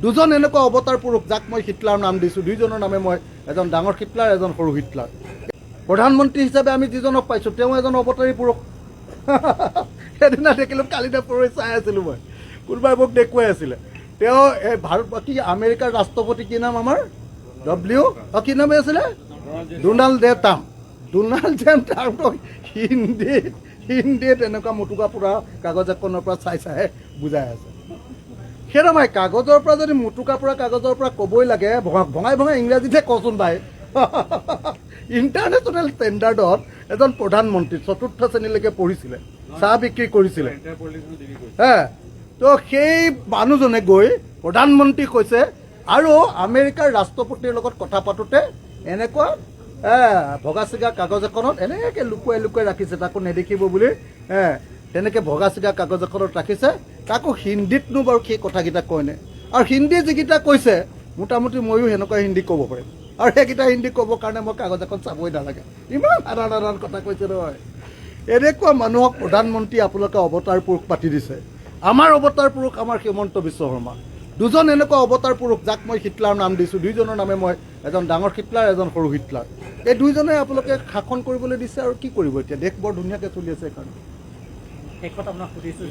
দুজন এনেকুৱা অৱতাৰ পুৰুষ যাক মই হিটলাৰ নাম দিছোঁ, দুইজনৰ নামে মই এজন ডাঙৰ হিটলাৰ, এজন সৰু হিটলাৰ। প্ৰধানমন্ত্ৰী হিচাপে আমি যিজনক পাইছোঁ তেওঁ এজন অৱতাৰী পুৰুষ। সেইদিনা দেখিলোঁ, কালিতে পৰহি চাই আছিলোঁ মই, কোনোবাই মোক দেখুৱাই আছিলে। তেওঁ এই ভাৰত কি আমেৰিকাৰ ৰাষ্ট্ৰপতি কি নাম আমাৰ কি নামে আছিলে, Donald J Trump. Donald J ট্ৰাম্পক হিন্দীত এনেকুৱা মুটুকা পুৰা কাগজ এখনৰ পৰা চাই বুজাই আছে। সেইৰমাই কাগজৰ পৰা যদি মুটুকা পুৰা কাগজৰ পৰা ক'বই লাগে, ভঙাই ভঙাই ইংৰাজীতহে কচোন ভাই। ইণ্টাৰনেশ্যনেল ষ্টেণ্ডাৰ্ডত এজন প্ৰধানমন্ত্ৰী ৪ৰ্থ শ্ৰেণীলৈকে পঢ়িছিলে, চাহ বিক্ৰী কৰিছিলে। তো সেই মানুহজনে গৈ প্ৰধানমন্ত্ৰী কৈছে আৰু আমেৰিকাৰ ৰাষ্ট্ৰপতিৰ লগত কথা পাতোঁতে এনেকুৱা ভগা চিগা কাগজ এখনত এনেকৈ লুকুৱাই লুকুৱাই ৰাখিছে, তাকো নেদেখিব বুলি। তেনেকৈ ভগা চিগা কাগজ এখনত ৰাখিছে। তাকো হিন্দীতনো বাৰু সেই কথাকেইটা কয়নে? আৰু হিন্দী যিকেইটা কৈছে মোটামুটি ময়ো সেনেকুৱা হিন্দী ক'ব পাৰিম, আৰু সেইকেইটা হিন্দী ক'বৰ কাৰণে মই কাগজ এখন চাবই নালাগে। ইমান সাধাৰণ কথা কৈছে নহয়। এনেকুৱা মানুহক প্ৰধানমন্ত্ৰী আপোনালোকে অৱতাৰ পুৰুষ পাতি দিছে। আমাৰ অৱতাৰ পুৰুষ আমাৰ হিমন্ত বিশ্ব শৰ্মা। দুজন এনেকুৱা অৱতাৰ পুৰুষ যাক মই হিটলাৰ নাম দিছোঁ, দুইজনৰ নামে মই এজন ডাঙৰ হিটলাৰ, এজন সৰু হিটলাৰ। এই দুইজনে আপোনালোকে শাসন কৰিবলৈ দিছে আৰু কি কৰিব এতিয়া? দেশ বৰ ধুনীয়াকৈ চলি আছে। সেইকাৰণে শেষত আপোনাক সুধিছোঁ।